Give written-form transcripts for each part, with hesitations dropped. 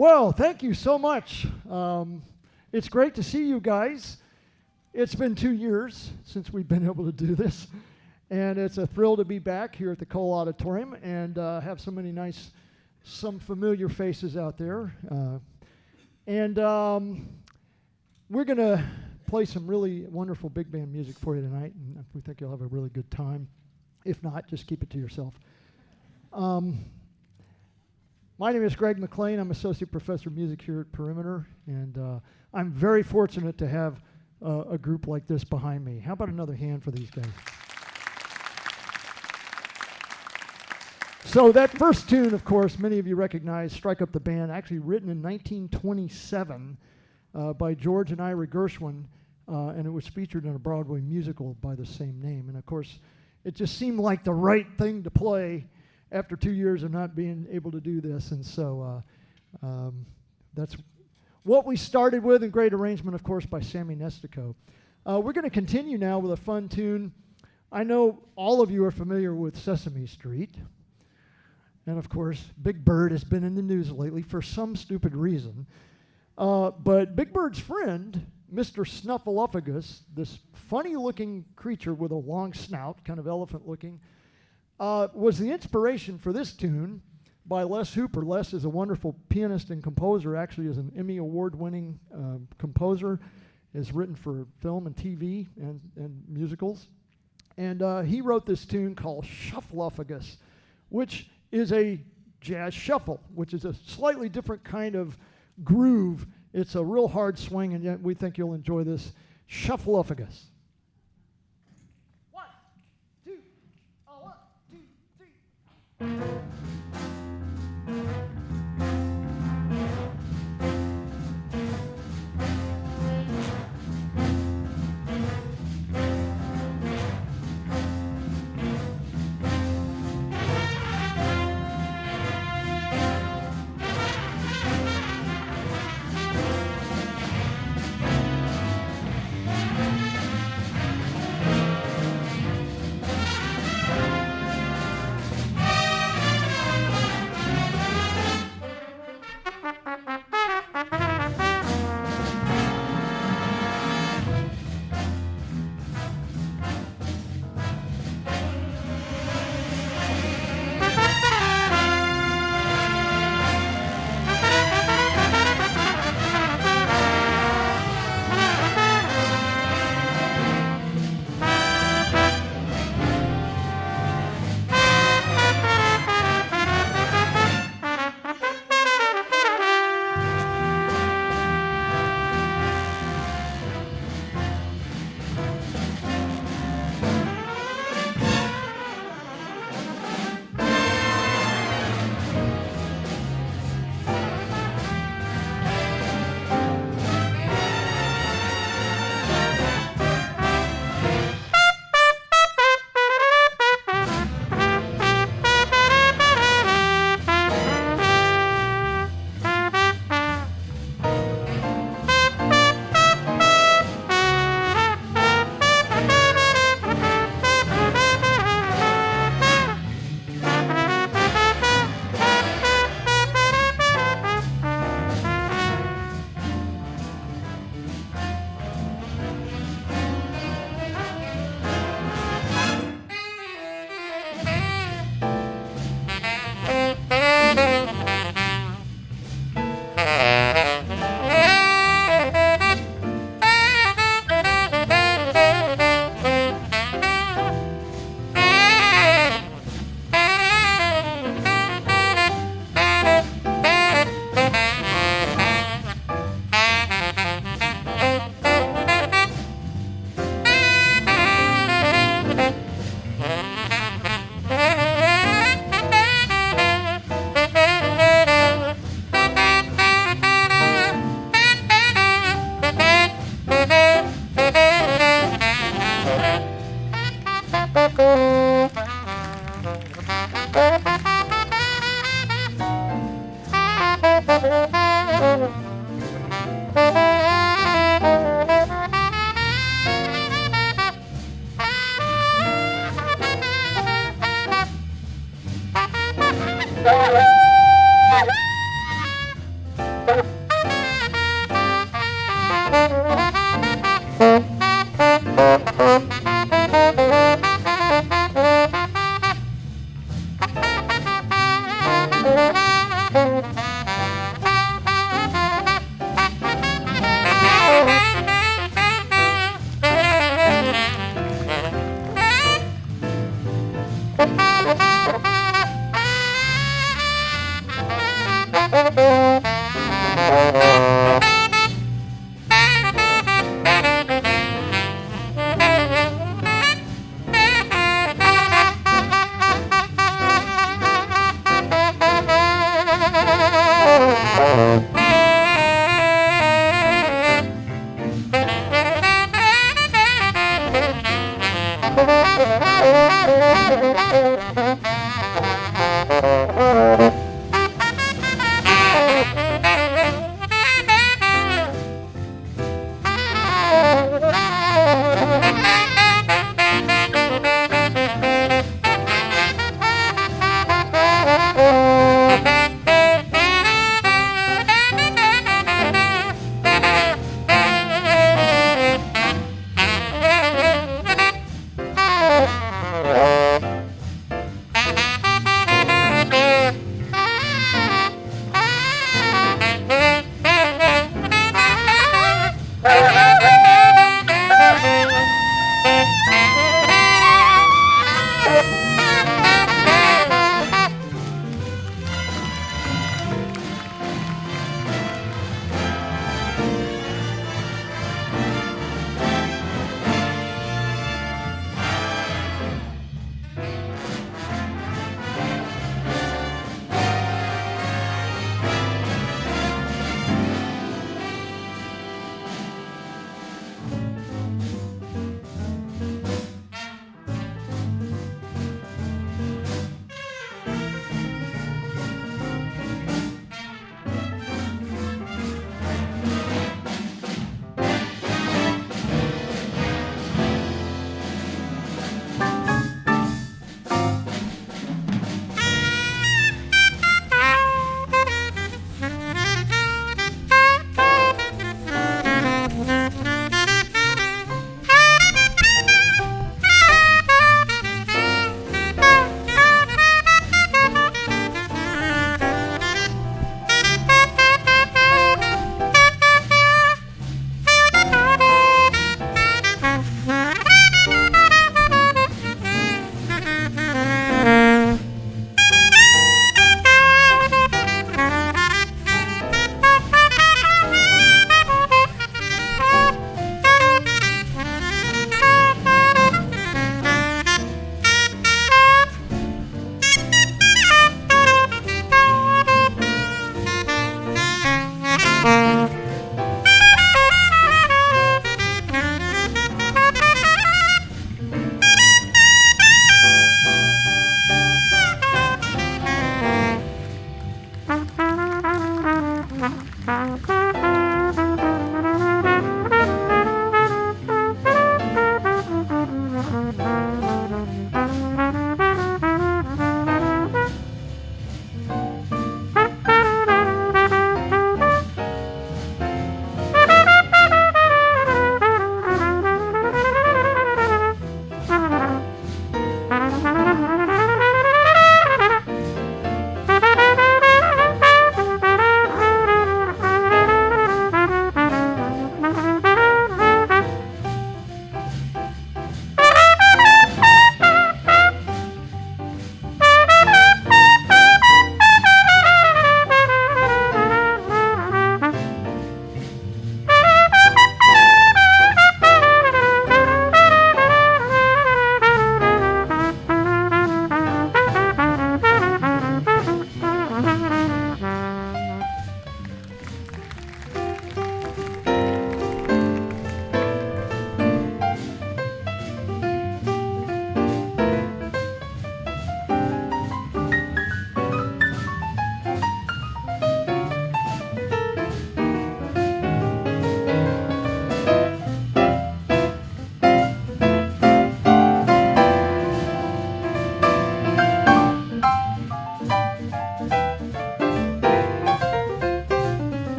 Well, thank you so much. It's great to see you guys. It's been 2 years since we've been able to do this, and it's a thrill to be back here at the Cole Auditorium and have so many some familiar faces out there. We're going to play some really wonderful big band music for you tonight, and we think you'll have a really good time. If not, just keep it to yourself. My name is Greg McLean. I'm Associate Professor of Music here at Perimeter, and I'm very fortunate to have a group like this behind me. How about another hand for these guys? So that first tune, of course, many of you recognize, Strike Up the Band, actually written in 1927 by George and Ira Gershwin, and it was featured in a Broadway musical by the same name. And of course, it just seemed like the right thing to play after 2 years of not being able to do this. And so that's what we started with, in great arrangement, of course, by Sammy Nestico. We're going to continue now with a fun tune. I know all of you are familiar with Sesame Street. And of course, Big Bird has been in the news lately for some stupid reason. But Big Bird's friend, Mr. Snuffleupagus, this funny-looking creature with a long snout, kind of elephant-looking, was the inspiration for this tune by Les Hooper. Les is a wonderful pianist and composer, actually is an Emmy Award-winning composer, has written for film and TV and musicals. And he wrote this tune called Shuffluphagus, which is a jazz shuffle, which is a slightly different kind of groove. It's a real hard swing, and yet we think you'll enjoy this. Shuffluphagus. 1, 2, 1, 2, 3.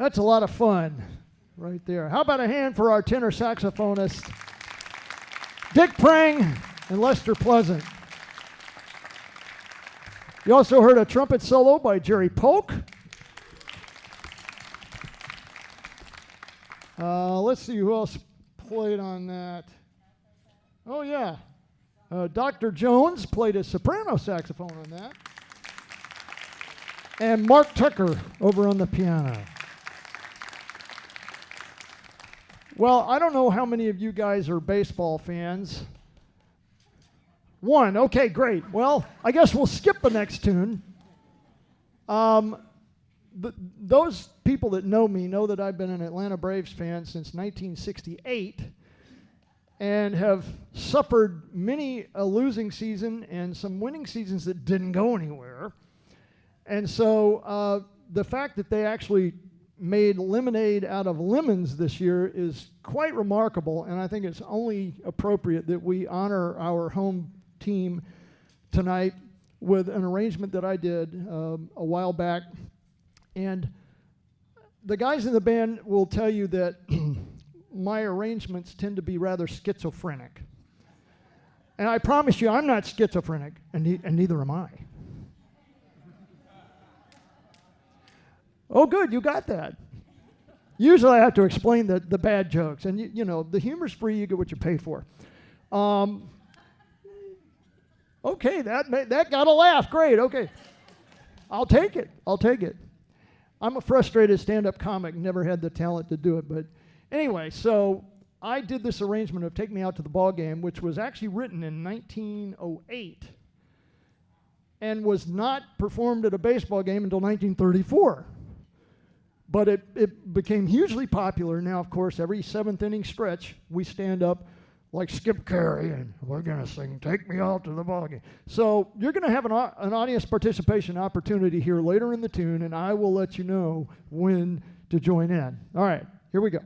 That's a lot of fun right there. How about a hand for our tenor saxophonist, Dick Prange and Lester Pleasant. You also heard a trumpet solo by Gerry Polk. Let's see who else played on that. Oh, yeah. Dr. Jones played a soprano saxophone on that. And Mark Tucker over on the piano. Well, I don't know how many of you guys are baseball fans. One, okay, great. Well, I guess we'll skip the next tune. Those people that know me know that I've been an Atlanta Braves fan since 1968 and have suffered many a losing season and some winning seasons that didn't go anywhere. And so the fact that they actually made lemonade out of lemons this year is quite remarkable, and I think it's only appropriate that we honor our home team tonight with an arrangement that I did a while back. And the guys in the band will tell you that my arrangements tend to be rather schizophrenic. And I promise you, I'm not schizophrenic, and neither am I. Oh, good, you got that. Usually I have to explain the bad jokes, and you know, the humor's free, you get what you pay for. Okay, that got a laugh, great, okay. I'll take it. I'm a frustrated stand-up comic, never had the talent to do it, but anyway, so I did this arrangement of Take Me Out to the Ballgame, which was actually written in 1908 and was not performed at a baseball game until 1934. But it became hugely popular. Now, of course, every seventh inning stretch, we stand up like Skip Carey, and we're going to sing Take Me Out to the Ballgame. So you're going to have an audience participation opportunity here later in the tune, and I will let you know when to join in. All right, here we go.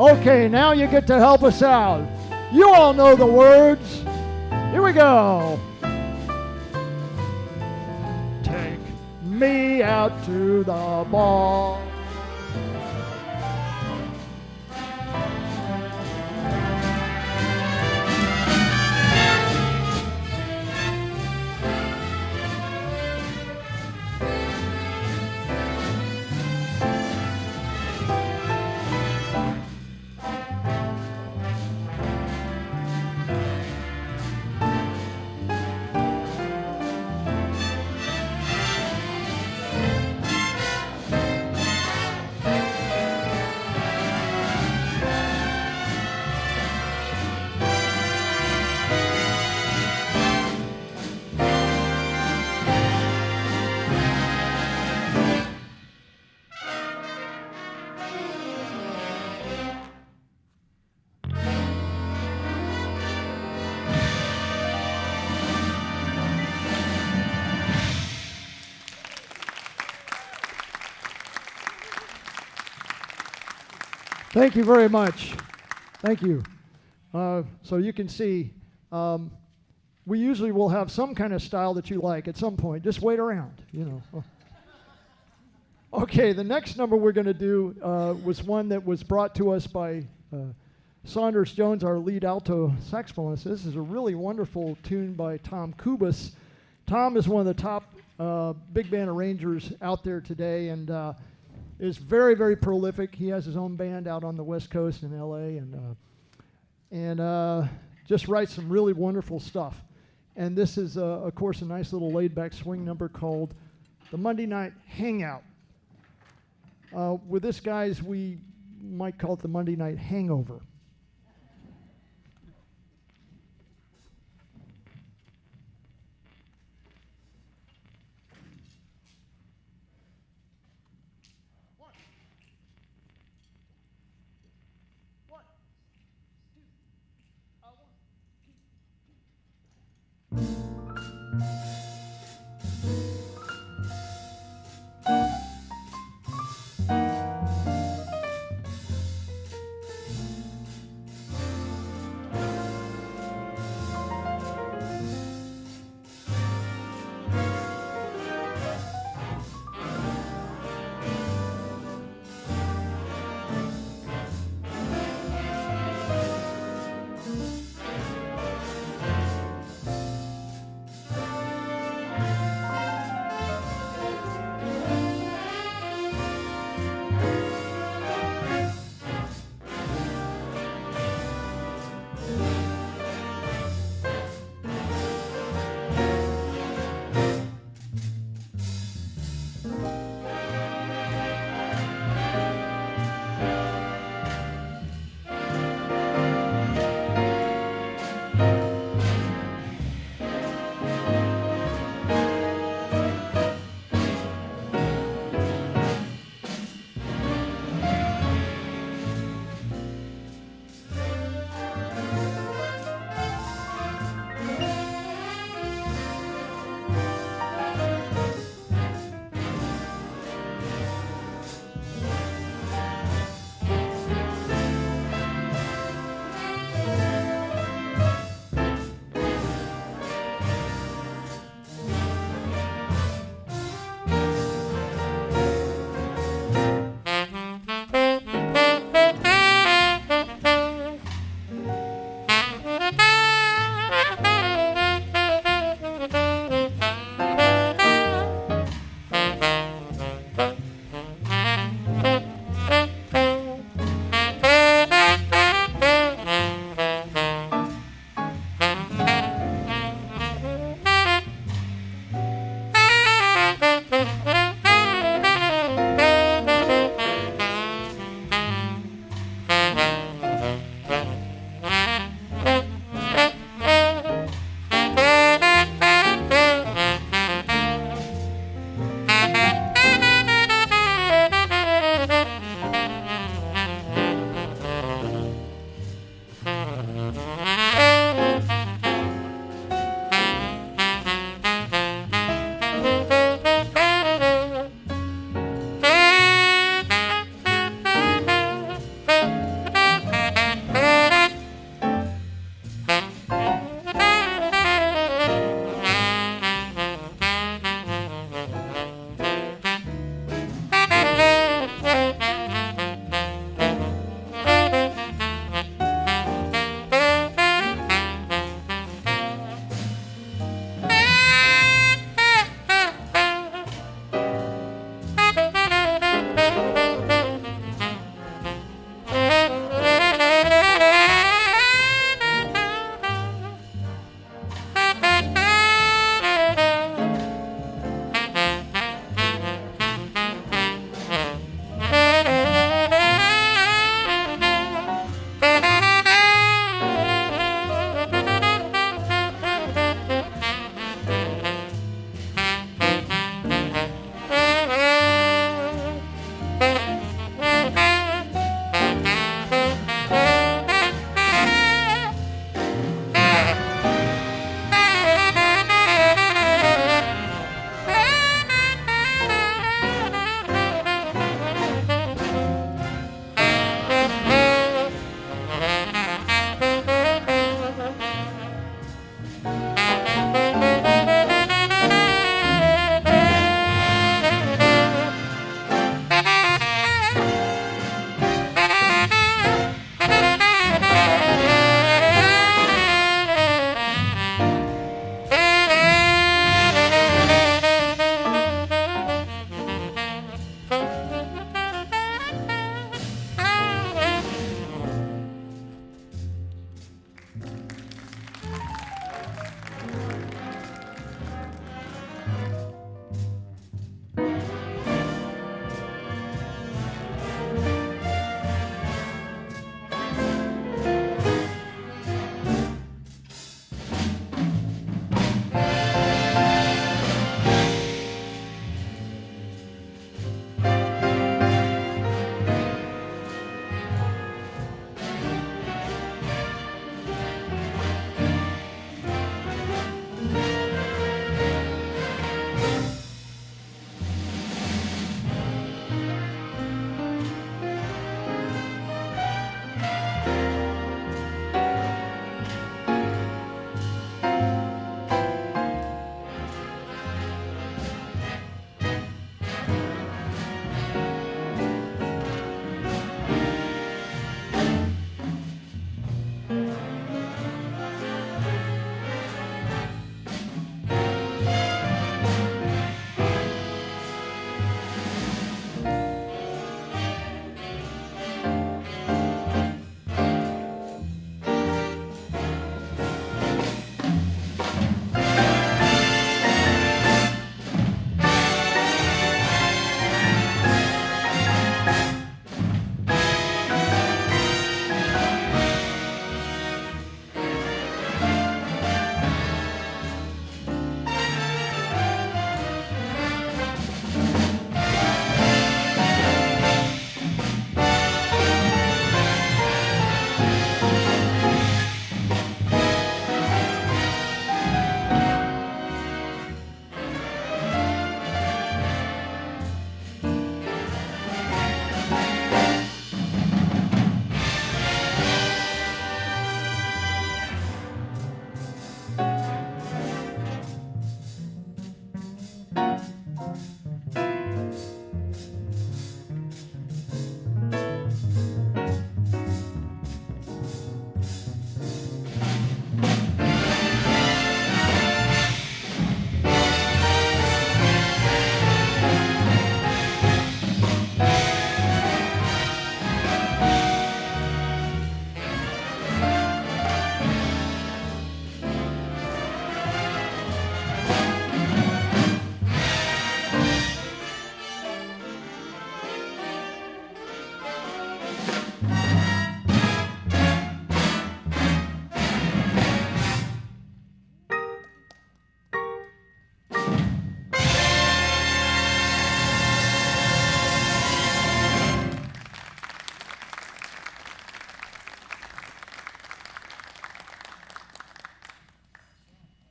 Okay, now you get to help us out. You all know the words. Here we go. Take me out to the ball. Thank you very much. Thank you. So you can see, we usually will have some kind of style that you like at some point. Just wait around, you know. Okay, the next number we're going to do was one that was brought to us by Saunders Jones, our lead alto saxophonist. This is a really wonderful tune by Tom Kubas. Tom is one of the top big band arrangers out there today, and is very, very prolific. He has his own band out on the West Coast in LA, and just writes some really wonderful stuff. And this is, of course, a nice little laid-back swing number called the Monday Night Hangout. With this, guys, we might call it the Monday Night Hangover.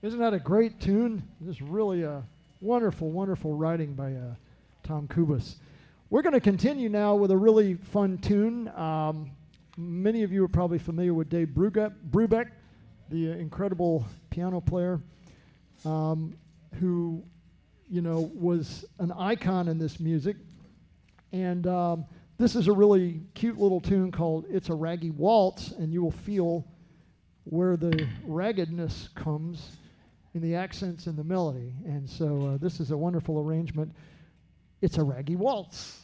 Isn't that a great tune? This is really a wonderful, wonderful writing by Tom Kubas. We're going to continue now with a really fun tune. Many of you are probably familiar with Dave Brubeck, the incredible piano player, who, you know, was an icon in this music. And this is a really cute little tune called It's a Raggy Waltz, and you will feel where the raggedness comes in the accents and the melody. And so this is a wonderful arrangement. It's a Raggy Waltz.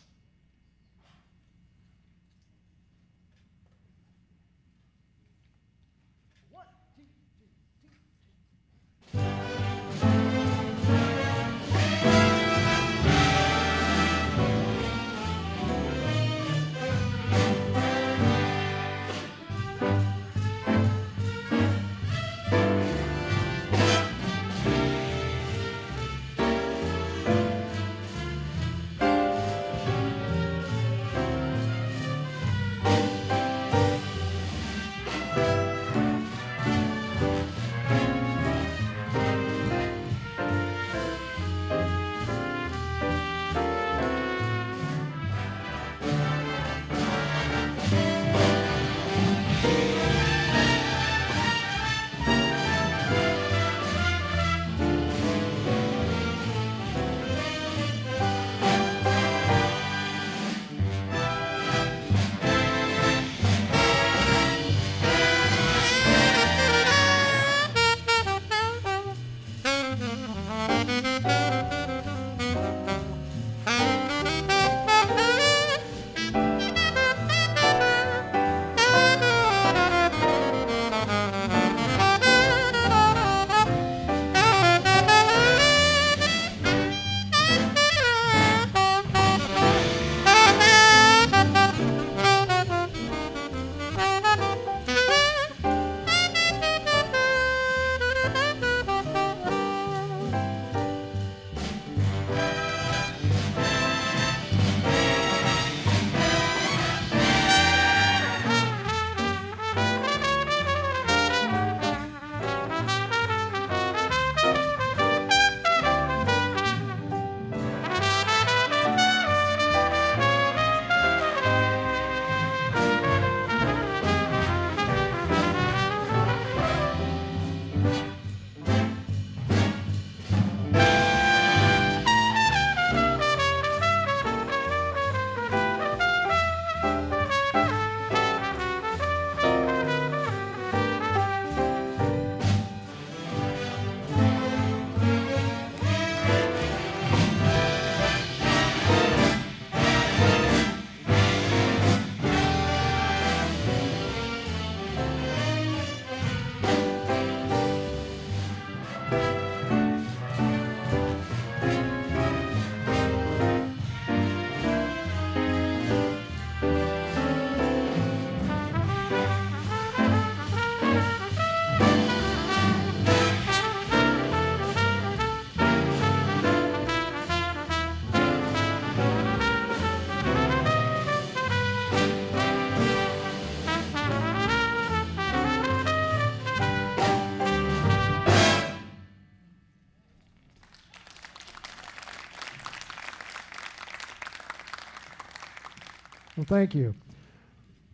Well, thank you.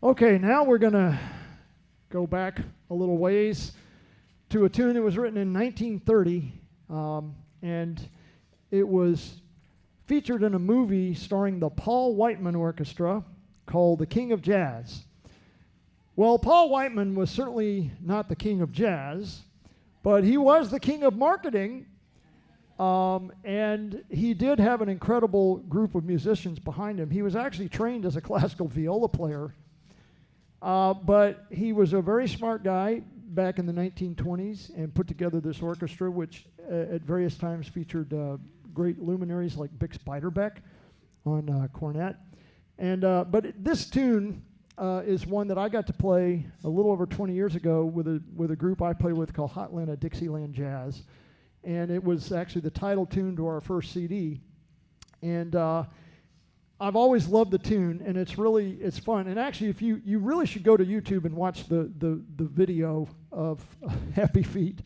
Okay, now we're going to go back a little ways to a tune that was written in 1930, and it was featured in a movie starring the Paul Whiteman Orchestra called The King of Jazz. Well, Paul Whiteman was certainly not the king of jazz, but he was the king of marketing, and he did have an incredible group of musicians behind him. He was actually trained as a classical viola player, but he was a very smart guy back in the 1920s and put together this orchestra, which at various times featured great luminaries like Bix Beiderbecke on cornet. And but this tune is one that I got to play a little over 20 years ago with a group I play with called Hotlanta Dixieland Jazz. And it was actually the title tune to our first CD. And I've always loved the tune, and it's fun. And actually, if you really should go to YouTube and watch the video of Happy Feet.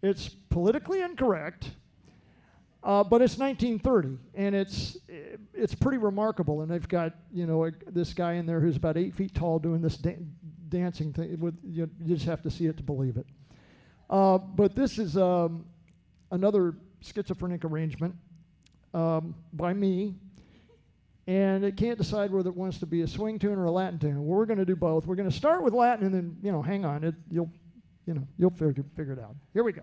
It's politically incorrect, but it's 1930, and it's pretty remarkable. And they've got, you know, this guy in there who's about 8 feet tall doing this dancing thing. You just have to see it to believe it. But this is another schizophrenic arrangement by me, and it can't decide whether it wants to be a swing tune or a Latin tune. Well, we're going to do both. We're going to start with Latin, and then, you know, hang on, you'll figure it out. Here we go.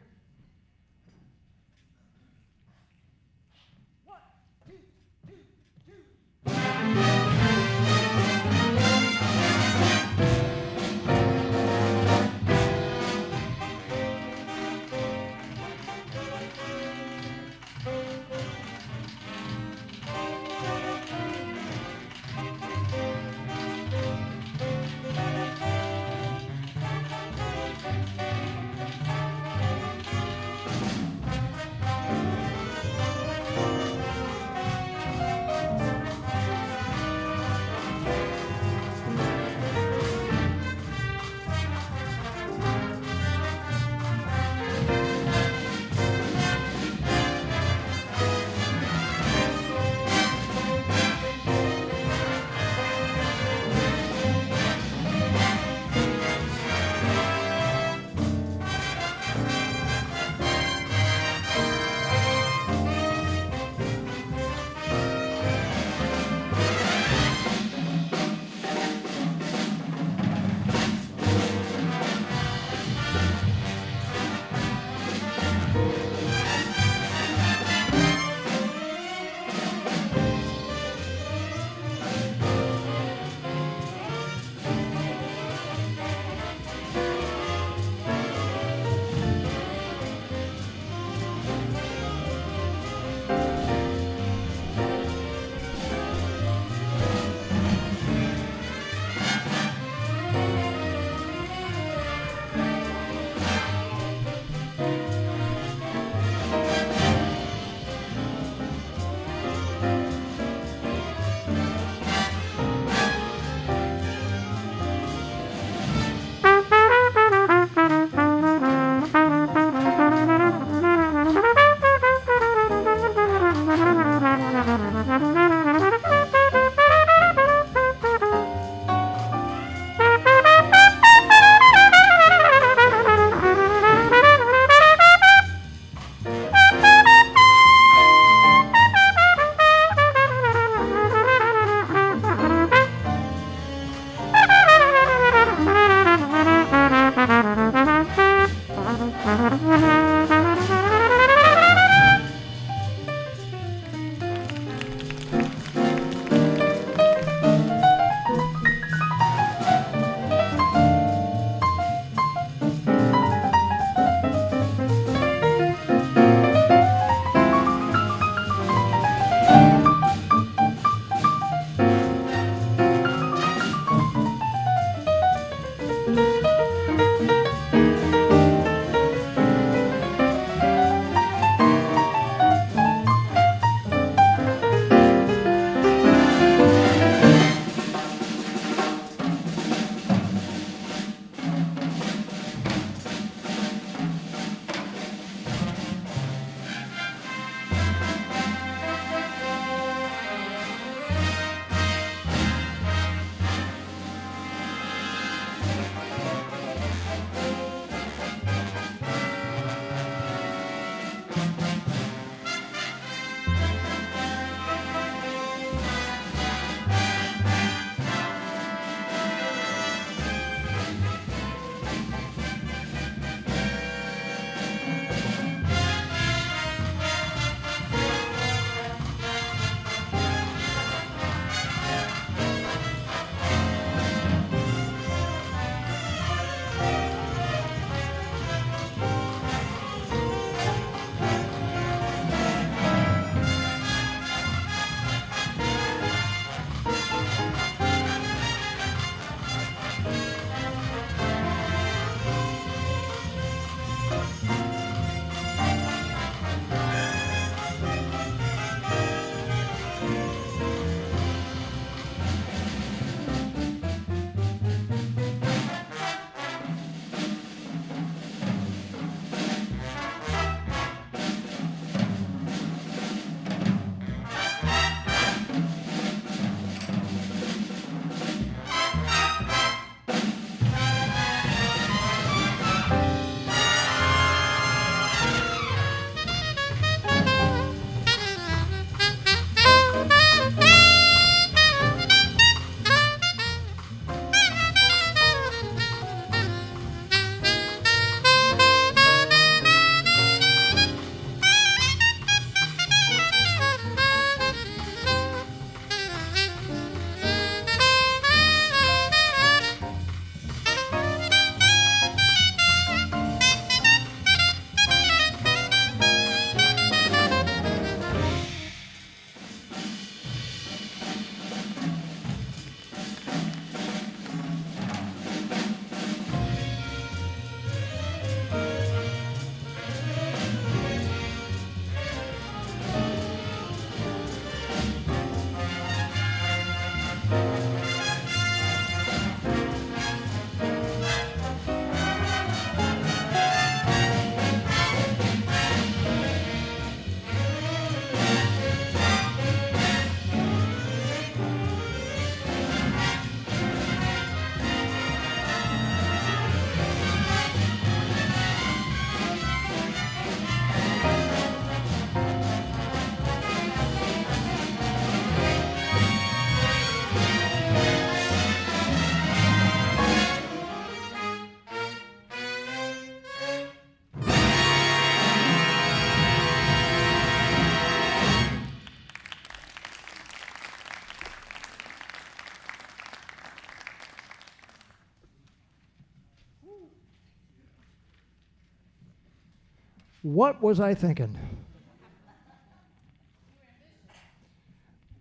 What was I thinking?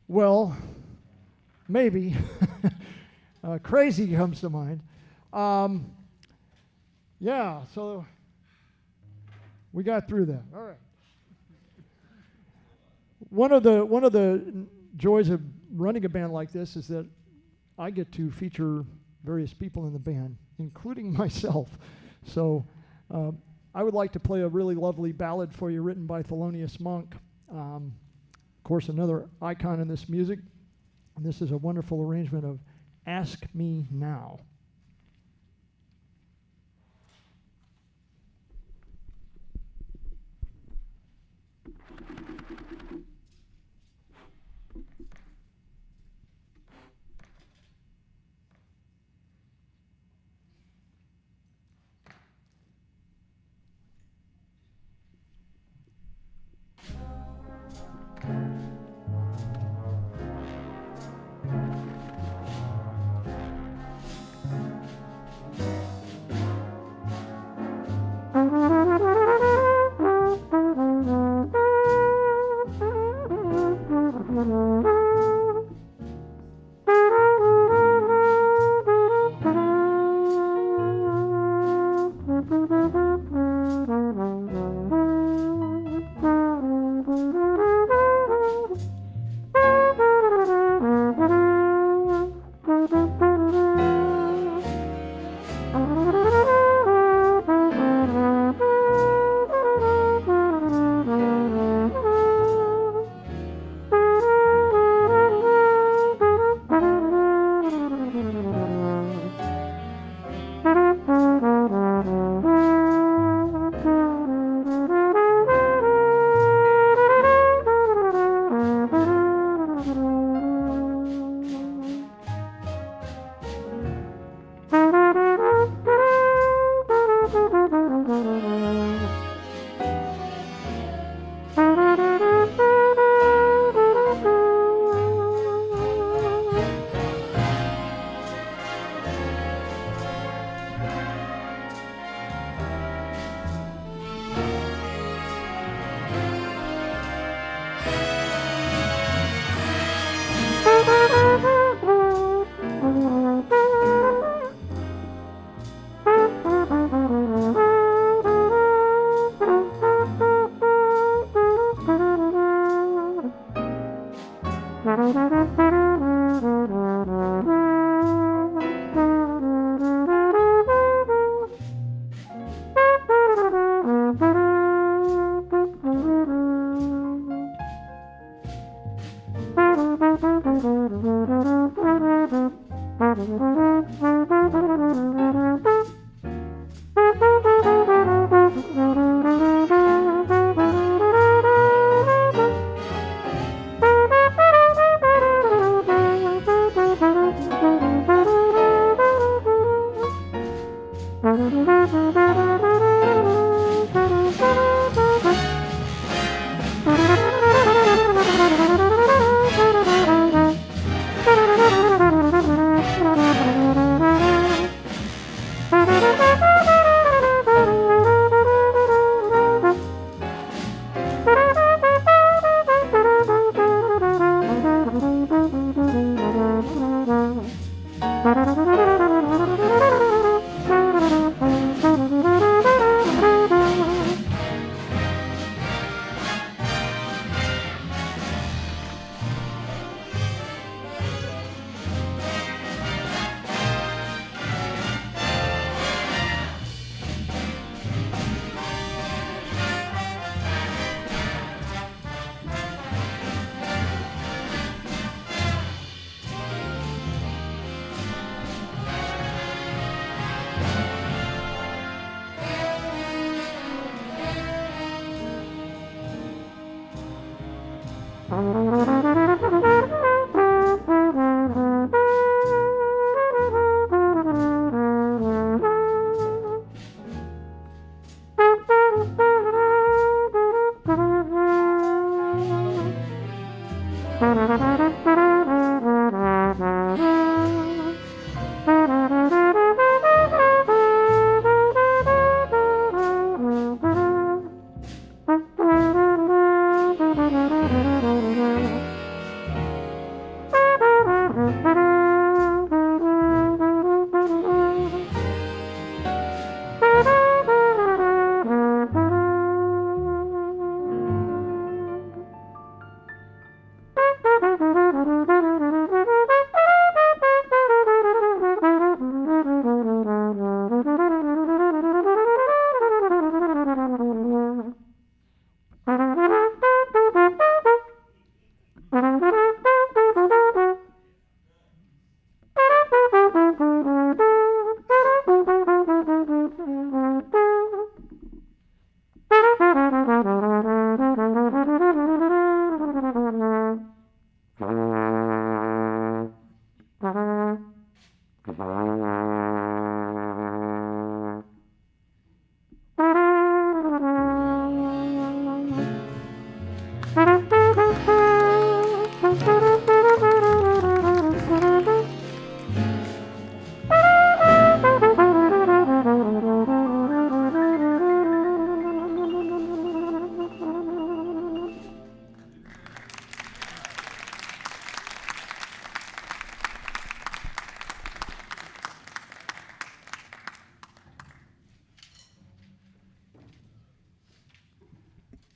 Well, maybe. Crazy comes to mind. Yeah, so we got through that. All right. One of the joys of running a band like this is that I get to feature various people in the band, including myself. So I would like to play a really lovely ballad for you written by Thelonious Monk. Of course, another icon in this music. And this is a wonderful arrangement of Ask Me Now.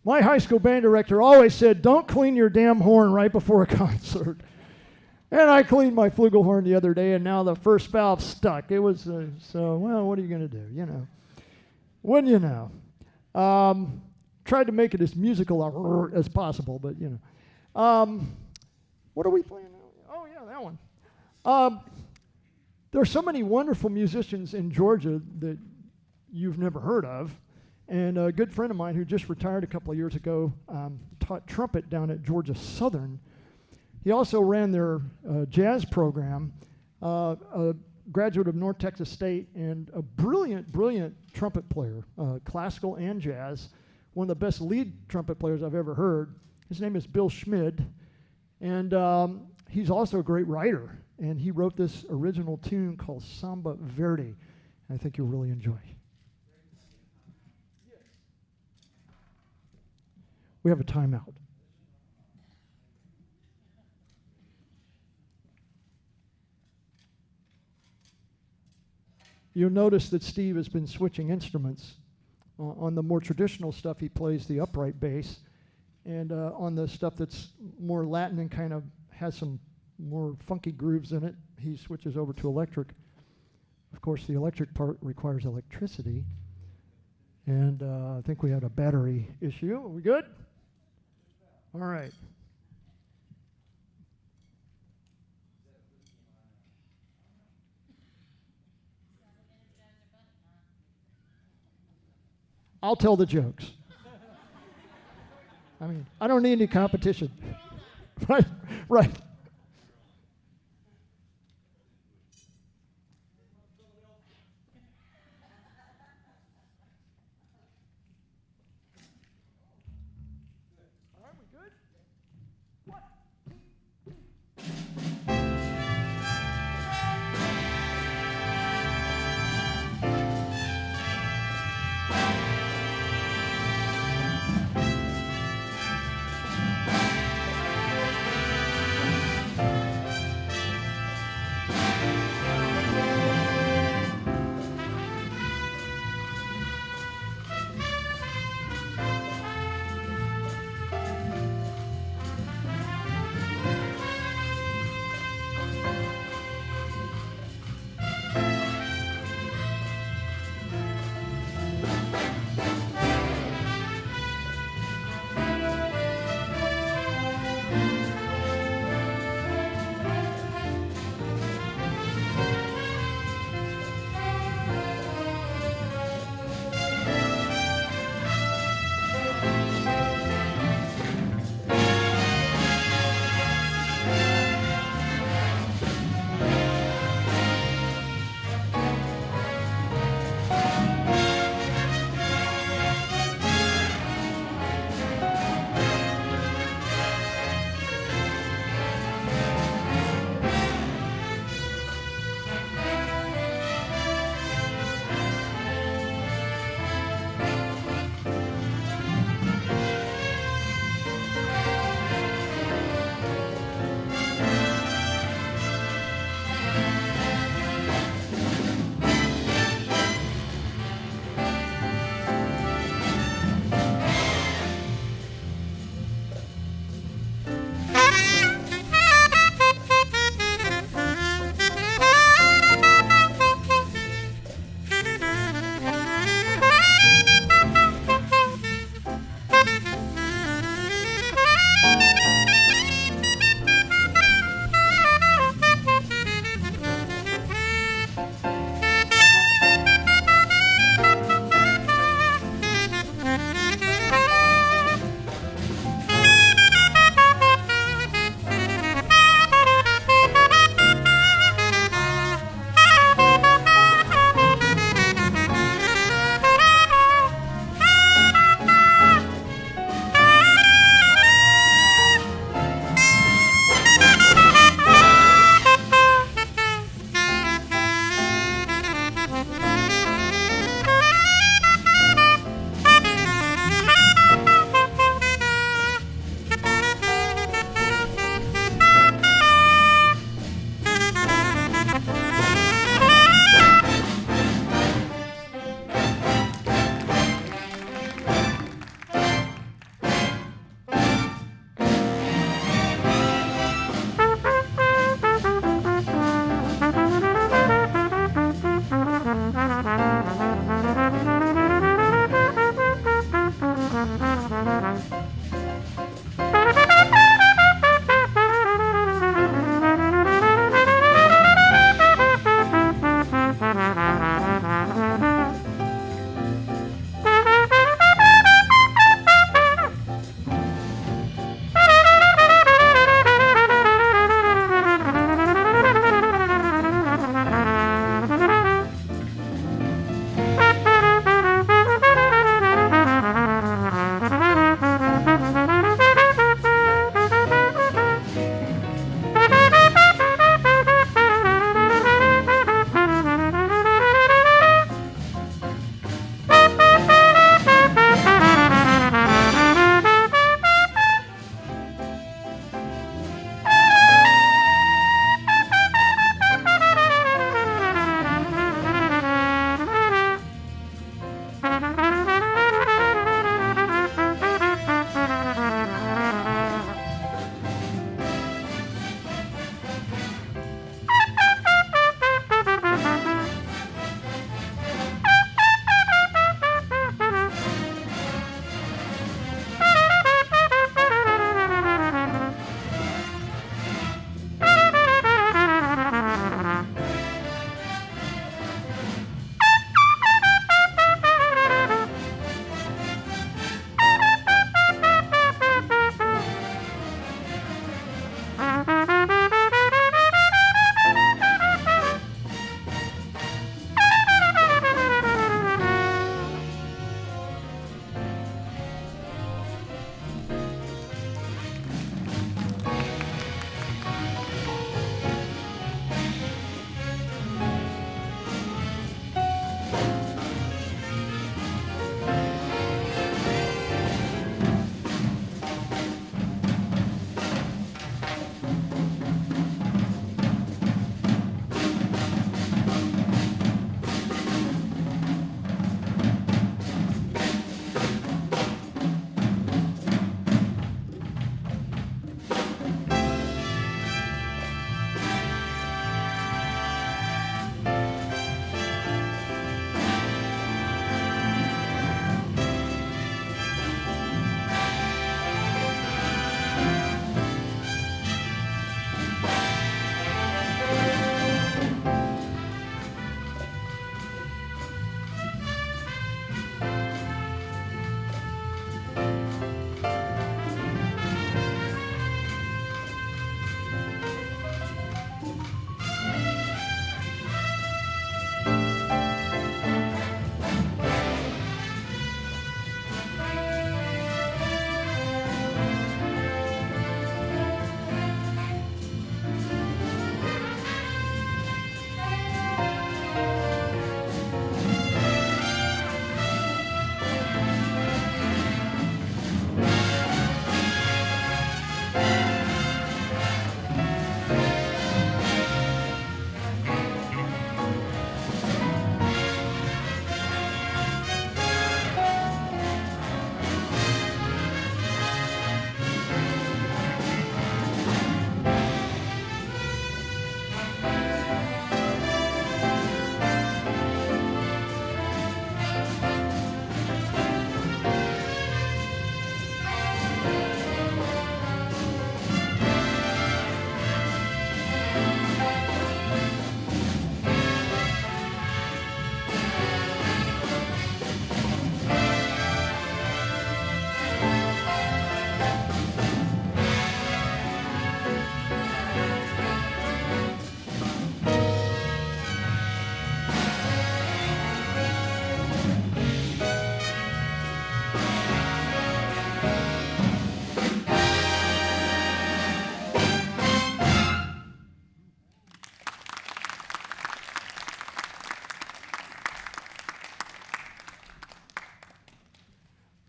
My high school band director always said, don't clean your damn horn right before a concert. And I cleaned my flugelhorn the other day, and now the first valve stuck. It was, so, well, what are you going to do, you know? Wouldn't you know? Tried to make it as musical as possible, but, you know. What are we playing now? Oh, yeah, that one. There are so many wonderful musicians in Georgia that you've never heard of. And a good friend of mine who just retired a couple of years ago taught trumpet down at Georgia Southern. He also ran their jazz program, a graduate of North Texas State, and a brilliant, brilliant trumpet player, classical and jazz, one of the best lead trumpet players I've ever heard. His name is Bill Schmid, and he's also a great writer, and he wrote this original tune called Samba Verde. I think you'll really enjoy. We have a timeout. You'll notice that Steve has been switching instruments. On the more traditional stuff, he plays the upright bass. And on the stuff that's more Latin and kind of has some more funky grooves in it, he switches over to electric. Of course, the electric part requires electricity. And I think we had a battery issue. Are we good? All right. I'll tell the jokes. I mean, I don't need any competition. Right, right.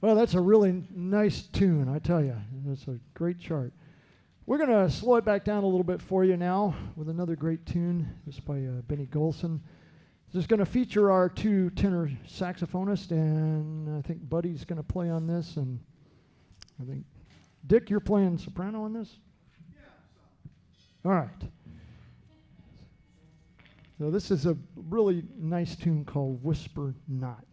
Well, that's a really nice tune, I tell you. That's a great chart. We're going to slow it back down a little bit for you now with another great tune. This by Benny Golson. This is going to feature our two tenor saxophonists, and I think Buddy's going to play on this, and I think, Dick, you're playing soprano on this? Yeah. All right. So this is a really nice tune called Whisper Not.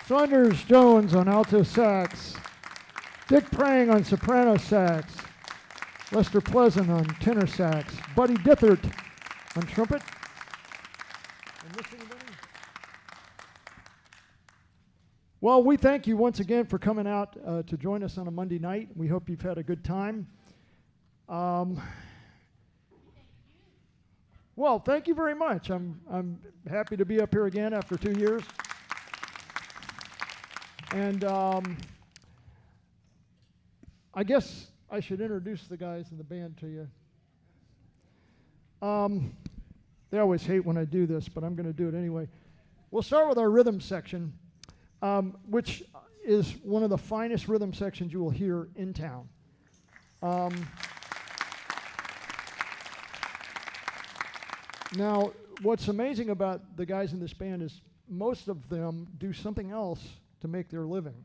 Saunders Jones on alto sax, Dick Prang on soprano sax, Lester Pleasant on tenor sax, Buddy Dithert on trumpet. Well, we thank you once again for coming out to join us on a Monday night. We hope you've had a good time. Well, thank you very much. I'm happy to be up here again after 2 years. And I guess I should introduce the guys in the band to you. They always hate when I do this, but I'm going to do it anyway. We'll start with our rhythm section, which is one of the finest rhythm sections you will hear in town. Now, what's amazing about the guys in this band is most of them do something else to make their living.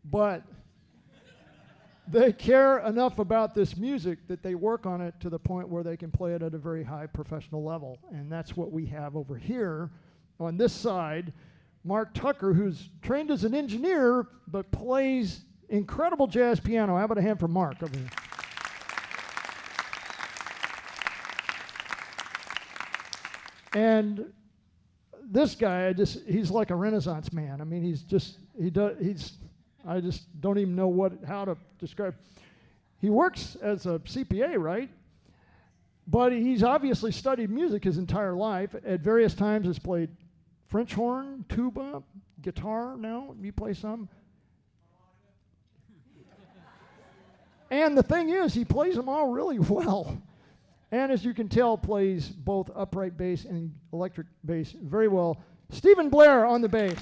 But they care enough about this music that they work on it to the point where they can play it at a very high professional level. And that's what we have over here on this side. Mark Tucker, who's trained as an engineer, but plays incredible jazz piano. How about a hand for Mark over here? And this guy, he's like a Renaissance man. I mean, I just don't even know how to describe. He works as a CPA, right? But he's obviously studied music his entire life. At various times has played French horn, tuba, guitar now. You play some? And the thing is, he plays them all really well. And as you can tell, plays both upright bass and electric bass very well. Stephen Blair on the bass.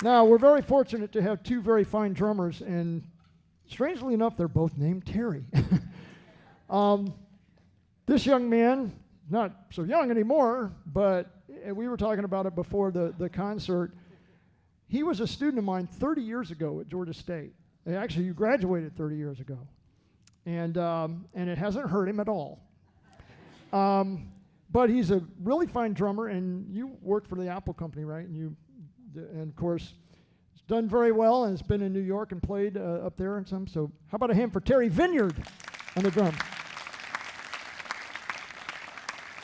Now, we're very fortunate to have two very fine drummers, and strangely enough, they're both named Terry. This young man, not so young anymore, but we were talking about it before the concert. He was a student of mine 30 years ago at Georgia State. Actually, you graduated 30 years ago. And it hasn't hurt him at all. But he's a really fine drummer, and you worked for the Apple Company, right? And of course, he's done very well, and has been in New York and played up there and some. So how about a hand for Terry Vineyard on the drums?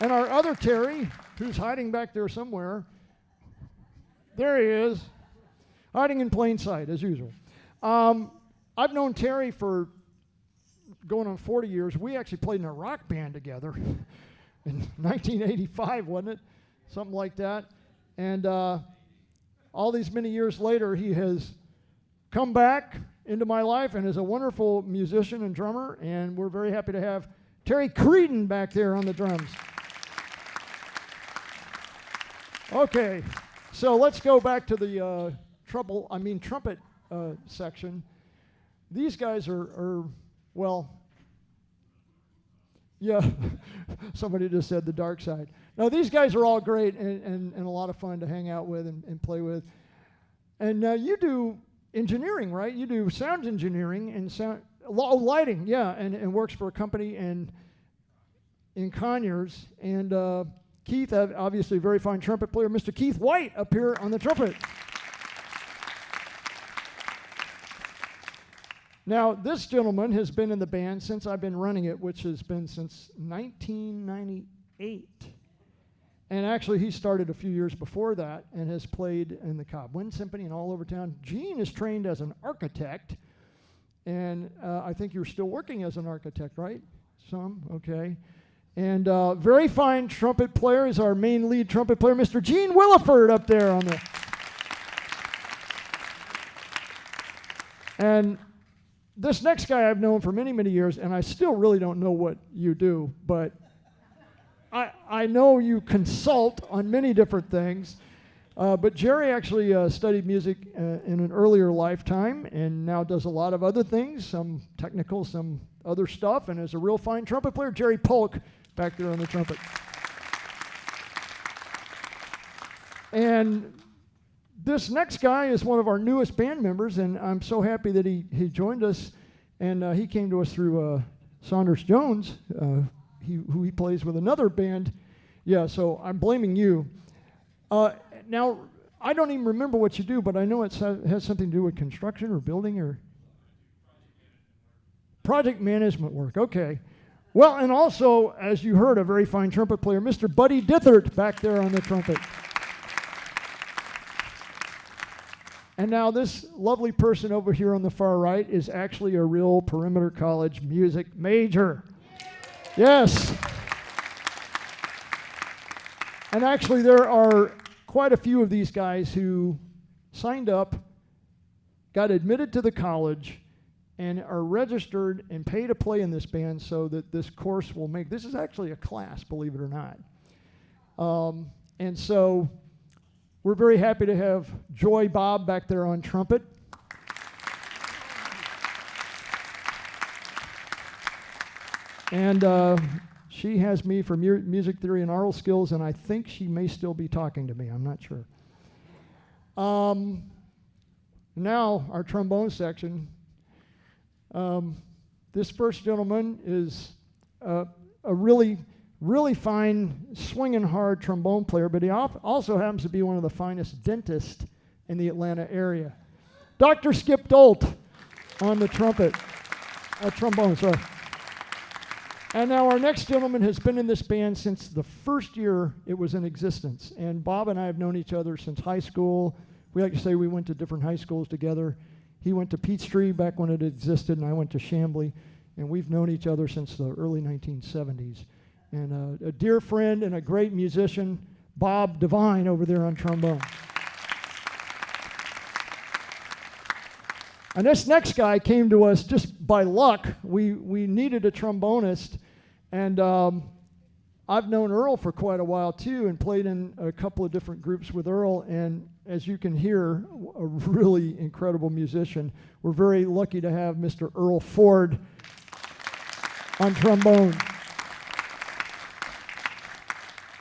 And our other Terry, who's hiding back there somewhere, there he is, hiding in plain sight, as usual. I've known Terry for going on 40 years. We actually played in a rock band together in 1985, wasn't it? Something like that. And all these many years later, he has come back into my life and is a wonderful musician and drummer, and we're very happy to have Terry Creedon back there on the drums. Okay, so let's go back to the trumpet section. These guys are well, yeah, somebody just said the dark side. No, these guys are all great and a lot of fun to hang out with and play with. And you do engineering, right? You do sound engineering and lighting, yeah, and works for a company in Conyers. And Keith, obviously a very fine trumpet player. Mr. Keith White up here on the trumpet. Now, this gentleman has been in the band since I've been running it, which has been since 1998. And actually, he started a few years before that and has played in the Cobb Wind Symphony and all over town. Gene is trained as an architect, and I think you're still working as an architect, right? Some, okay. And very fine trumpet player is our main lead trumpet player, Mr. Gene Williford up there on the... And this next guy I've known for many, many years, and I still really don't know what you do, but I know you consult on many different things. But Gerry actually studied music in an earlier lifetime and now does a lot of other things, some technical, some other stuff, and is a real fine trumpet player. Gerry Polk back there on the trumpet. And this next guy is one of our newest band members, and I'm so happy that he joined us. And he came to us through Saunders Jones, who he plays with another band. Yeah, so I'm blaming you. Now, I don't even remember what you do, but I know it has something to do with construction or building or project management work. Okay. Well, and also, as you heard, a very fine trumpet player, Mr. Buddy Dithert, back there on the trumpet. And now this lovely person over here on the far right is actually a real Perimeter College music major. Yes. And actually there are quite a few of these guys who signed up, got admitted to the college, and are registered and pay to play in this band so that this course will make, this is actually a class, believe it or not. And so we're very happy to have Joy Bob back there on trumpet. And she has me for music theory and oral skills, and I think she may still be talking to me. I'm not sure. Now, our trombone section. This first gentleman is a really fine, swinging hard trombone player, but he also happens to be one of the finest dentists in the Atlanta area. Dr. Skip Dolt on the trombone, sorry. And now our next gentleman has been in this band since the first year it was in existence. And Bob and I have known each other since high school. We like to say we went to different high schools together. He went to Peachtree back when it existed, and I went to Chambly. And we've known each other since the early 1970s. And a dear friend and a great musician, Bob Devine over there on trombone. And this next guy came to us just by luck. We needed a trombonist, and I've known Earl for quite a while too, and played in a couple of different groups with Earl, and as you can hear, a really incredible musician. We're very lucky to have Mr. Earl Ford on trombone.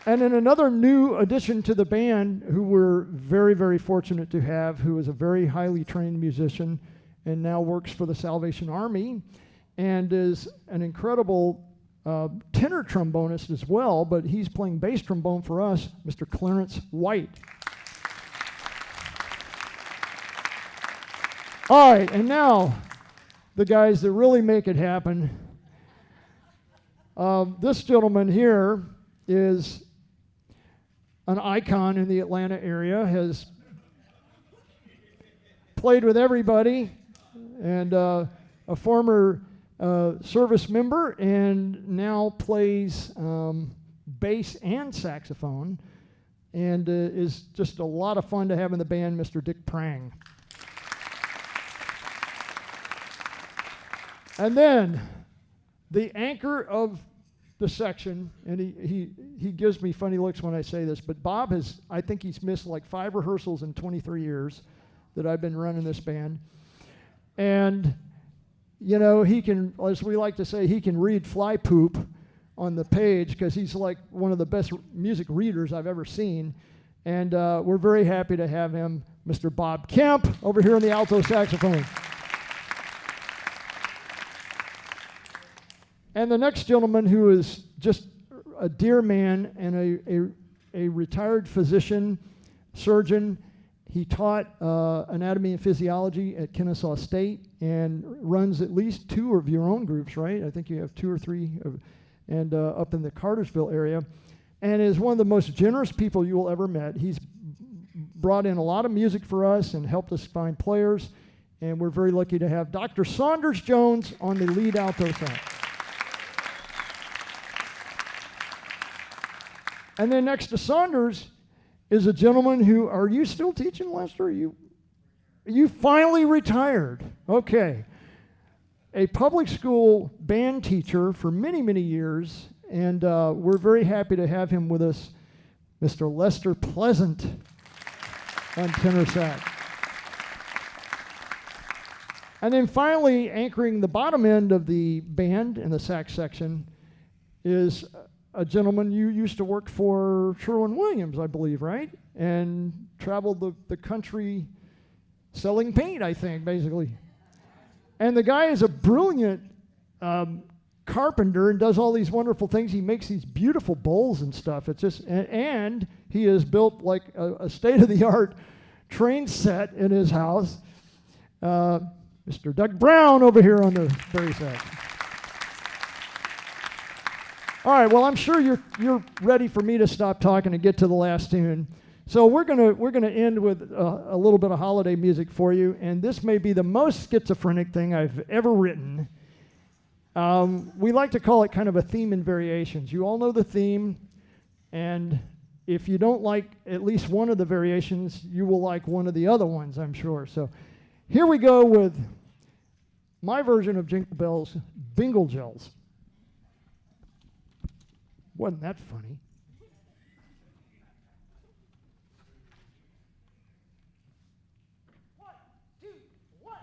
And then another new addition to the band, who we're very, very fortunate to have, who is a very highly trained musician and now works for the Salvation Army and is an incredible tenor trombonist as well, but he's playing bass trombone for us, Mr. Clarence White. All right, and now the guys that really make it happen. This gentleman here is an icon in the Atlanta area, has played with everybody, and a former service member, and now plays bass and saxophone, and is just a lot of fun to have in the band, Mr. Dick Prange. And then the anchor of the section, and he gives me funny looks when I say this, but Bob has, I think he's missed like 5 rehearsals in 23 years that I've been running this band. And, you know, he can, as we like to say, he can read fly poop on the page, because he's like one of the best music readers I've ever seen. And we're very happy to have him, Mr. Bob Kemp, over here on the alto saxophone. And the next gentleman, who is just a dear man and a retired physician, surgeon. He taught anatomy and physiology at Kennesaw State and runs at least 2 of your own groups, right? I think you have 2 or 3 and up in the Cartersville area, and is one of the most generous people you will ever met. He's brought in a lot of music for us and helped us find players, and we're very lucky to have Dr. Saunders Jones on the lead alto sax. And then next to Saunders is a gentleman who, are you still teaching, Lester? You finally retired. Okay. A public school band teacher for many, many years, and we're very happy to have him with us, Mr. Lester Pleasant on tenor sax. And then finally, anchoring the bottom end of the band in the sax section is a gentleman you used to work for, Sherwin-Williams, I believe, right? And traveled the country selling paint, I think, basically. And the guy is a brilliant carpenter and does all these wonderful things. He makes these beautiful bowls and stuff. It's just, and he has built like a state-of-the-art train set in his house. Mr. Doug Brown over here on the very sax. All right, well, I'm sure you're ready for me to stop talking and get to the last tune. So we're gonna end with a little bit of holiday music for you, and this may be the most schizophrenic thing I've ever written. We like to call it kind of a theme and variations. You all know the theme, and if you don't like at least one of the variations, you will like one of the other ones, I'm sure. So here we go with my version of Jingle Bells, Bingle Jells. Wasn't that funny? One, two, one.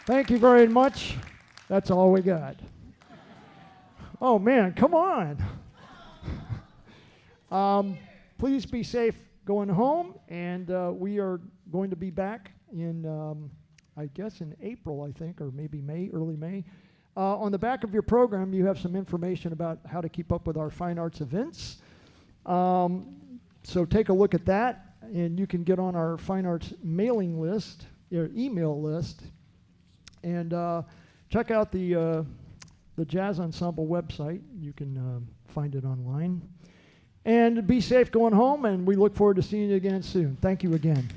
Thank you very much. That's all we got. Oh, man, come on. Please be safe going home, and we are going to be back in, I guess, in April, I think, or maybe May, early May. On the back of your program, you have some information about how to keep up with our fine arts events. So take a look at that, and you can get on our fine arts mailing list, your email list, and check out the Jazz Ensemble website. You can find it online. And be safe going home, and we look forward to seeing you again soon. Thank you again.